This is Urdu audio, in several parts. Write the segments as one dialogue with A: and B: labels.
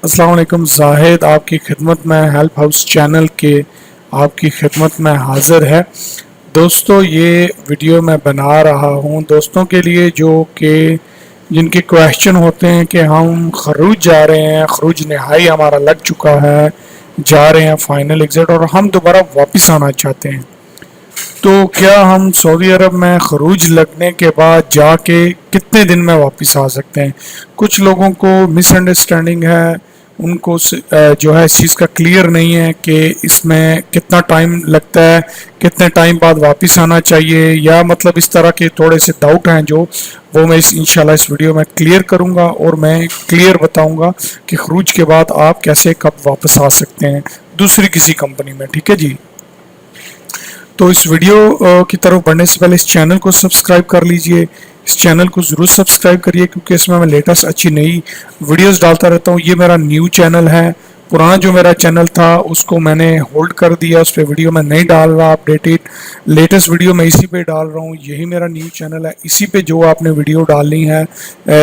A: السلام علیکم زاہد آپ کی خدمت میں ہیلپ ہاؤس چینل کے آپ کی خدمت میں حاضر ہے دوستو یہ ویڈیو میں بنا رہا ہوں دوستوں کے لیے جو کہ جن کے کویشچن ہوتے ہیں کہ ہم خروج جا رہے ہیں خروج نہائی ہمارا لگ چکا ہے جا رہے ہیں فائنل ایگزٹ اور ہم دوبارہ واپس آنا چاہتے ہیں تو کیا ہم سعودی عرب میں خروج لگنے کے بعد جا کے کتنے دن میں واپس آ سکتے ہیں کچھ لوگوں کو مس انڈرسٹینڈنگ ہے ان کو جو ہے اس چیز کا کلیئر نہیں ہے کہ اس میں کتنا ٹائم لگتا ہے کتنے ٹائم بعد واپس آنا چاہیے یا مطلب اس طرح کے تھوڑے سے ڈاؤٹ ہیں جو وہ میں انشاءاللہ اس ویڈیو میں کلیئر کروں گا اور میں کلیئر بتاؤں گا کہ خروج کے بعد آپ کیسے کب واپس آ سکتے ہیں دوسری کسی کمپنی میں ٹھیک ہے جی تو اس ویڈیو کی طرف بڑھنے سے پہلے اس چینل کو سبسکرائب کر لیجئے اس چینل کو ضرور سبسکرائب کریے کیونکہ اس میں لیٹسٹ اچھی نئی ویڈیوز ڈالتا رہتا ہوں یہ میرا نیو چینل ہے پرانا جو میرا چینل تھا اس کو میں نے ہولڈ کر دیا اس پہ ویڈیو میں نہیں ڈال رہا اپڈیٹڈ لیٹسٹ ویڈیو میں اسی پہ ڈال رہا ہوں یہی میرا نیو چینل ہے اسی پہ جو آپ نے ویڈیو ڈالنی ہے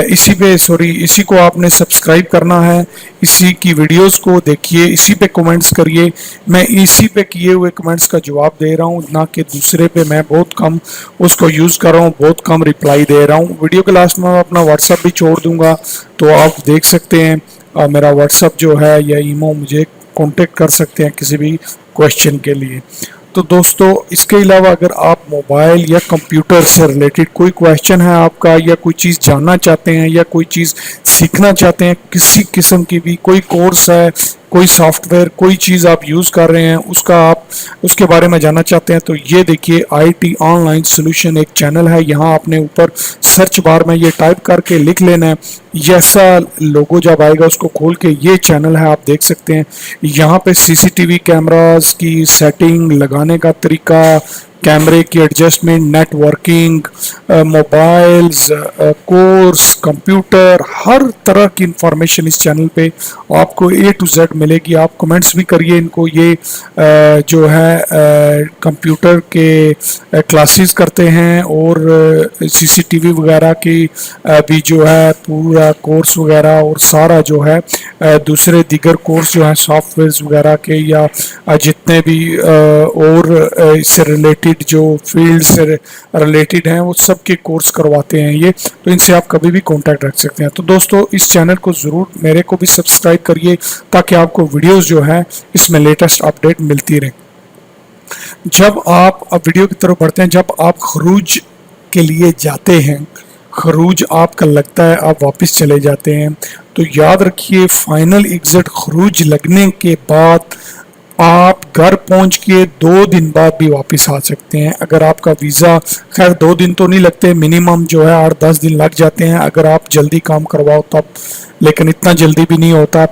A: اسی کو آپ نے سبسکرائب کرنا ہے اسی کی ویڈیوز کو دیکھیے اسی پہ کومنٹس کریے میں اسی پہ کیے ہوئے کومنٹس کا جواب دے رہا ہوں نہ کہ دوسرے پہ میں بہت کم اس کو یوز کر رہا ہوں بہت کم ریپلائی دے رہا ہوں ویڈیو کے لاسٹ میں اپنا واٹس ایپ بھی چھوڑ دوں گا تو آپ دیکھ سکتے ہیں میرا واٹس ایپ جو ہے یا ایمو مجھے کانٹیکٹ کر سکتے ہیں کسی بھی کویشچن کے لیے تو دوستو اس کے علاوہ اگر آپ موبائل یا کمپیوٹر سے ریلیٹڈ کوئی کویشچن ہے آپ کا یا کوئی چیز جاننا چاہتے ہیں یا کوئی چیز سیکھنا چاہتے ہیں کسی قسم کی بھی کوئی کورس ہے کوئی سافٹ ویئر کوئی چیز آپ یوز کر رہے ہیں اس کے بارے میں جاننا چاہتے ہیں تو یہ دیکھیے I T on line solution ایک چینل ہے یہاں آپ نے اوپر سرچ بار میں یہ ٹائپ کر کے لکھ لینا ہے جیسا لوگو جب آئے گا اس کو کھول کے یہ چینل ہے آپ دیکھ سکتے ہیں یہاں پہ C C T V cameras کی سیٹنگ لگانے کا طریقہ کیمرے کی adjustment networking mobiles course computer ہر طرح کی انفارمیشن اس چینل پہ آپ کو A to Z ملے گی آپ کمنٹس بھی کریے ان کو یہ جو ہے کمپیوٹر کے کلاسز کرتے ہیں اور سی سی ٹی وی وغیرہ کی بھی جو ہے پورا کورس وغیرہ اور سارا جو ہے دوسرے دیگر کورس جو ہیں سافٹ ویئرز وغیرہ کے یا جتنے بھی اور اس سے ریلیٹڈ جو فیلڈ سے ریلیٹڈ ہیں وہ سب کے کورس کرواتے ہیں یہ تو ان سے آپ کبھی بھی کانٹیکٹ رکھ سکتے ہیں تو دوستو اس چینل کو ضرور میرے کو بھی سبسکرائب کریے تاکہ آپ کو ویڈیوز جو ہے اس میں لیٹسٹ اپڈیٹ ملتی رہے جب آپ اب ویڈیو کی طرف بڑھتے ہیں جب آپ خروج کے لیے جاتے ہیں خروج آپ کا لگتا ہے آپ واپس چلے جاتے ہیں تو یاد رکھیے فائنل ایگزٹ خروج لگنے کے بعد آپ گھر پہنچ کے 2 دن بعد بھی واپس آ سکتے ہیں اگر آپ کا ویزا خیر 2 دن تو نہیں لگتے منیمم جو ہے 8-10 دن لگ جاتے ہیں اگر آپ جلدی کام کرواؤ تب لیکن اتنا جلدی بھی نہیں ہوتا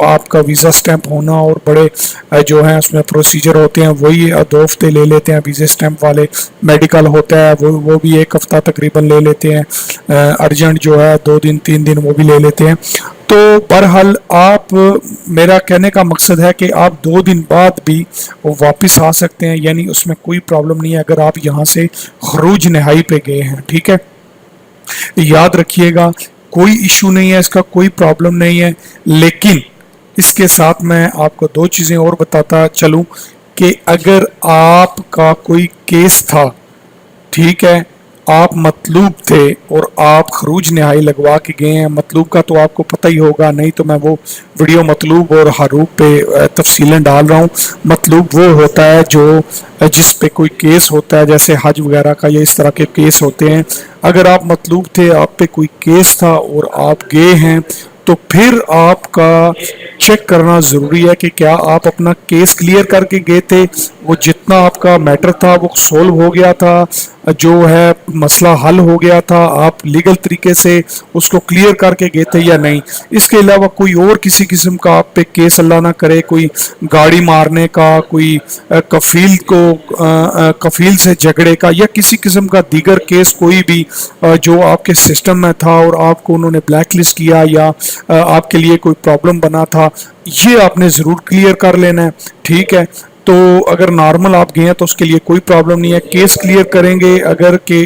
A: آپ کا ویزا سٹیمپ ہونا اور بڑے جو ہیں اس میں پروسیجر ہوتے ہیں وہی 2 ہفتے لے لیتے ہیں ویزا سٹیمپ والے میڈیکل ہوتا ہے وہ بھی 1 ہفتہ تقریباً لے لیتے ہیں ارجنٹ جو ہے 2 دن 3 دن وہ بھی لے لیتے ہیں تو بہرحال آپ میرا کہنے کا مقصد ہے کہ آپ 2 دن بعد بھی واپس آ سکتے ہیں یعنی اس میں کوئی پرابلم نہیں ہے اگر آپ یہاں سے خروج نہائی پہ گئے ہیں ٹھیک ہے یاد رکھیے گا کوئی ایشو نہیں ہے اس کا کوئی پرابلم نہیں ہے لیکن اس کے ساتھ میں آپ کو 2 چیزیں اور بتاتا چلوں کہ اگر آپ کا کوئی کیس تھا ٹھیک ہے آپ مطلوب تھے اور آپ خروج نہائی لگوا کے گئے ہیں مطلوب کا تو آپ کو پتہ ہی ہوگا نہیں تو میں وہ ویڈیو مطلوب اور حروف پہ تفصیلیں ڈال رہا ہوں مطلوب وہ ہوتا ہے جو جس پہ کوئی کیس ہوتا ہے جیسے حج وغیرہ کا یا اس طرح کے کیس ہوتے ہیں اگر آپ مطلوب تھے آپ پہ کوئی کیس تھا اور آپ گئے ہیں تو پھر آپ کا چیک کرنا ضروری ہے کہ کیا آپ اپنا کیس کلیئر کر کے گئے تھے وہ جتنا آپ کا میٹر تھا وہ سولو ہو گیا تھا جو ہے مسئلہ حل ہو گیا تھا آپ لیگل طریقے سے اس کو کلیئر کر کے گئے تھے یا نہیں اس کے علاوہ کوئی اور کسی قسم کا آپ پہ کیس اللہ نہ کرے کوئی گاڑی مارنے کا کوئی کفیل سے جھگڑے کا یا کسی قسم کا دیگر کیس کوئی بھی جو آپ کے سسٹم میں تھا اور آپ کو انہوں نے بلیک لسٹ کیا یا آپ کے لیے کوئی پرابلم بنا تھا یہ آپ نے ضرور کلیئر کر لینا ہے ٹھیک ہے تو اگر نارمل آپ گئے ہیں تو اس کے لیے کوئی پرابلم نہیں ہے کیس کلیئر کریں گے اگر کہ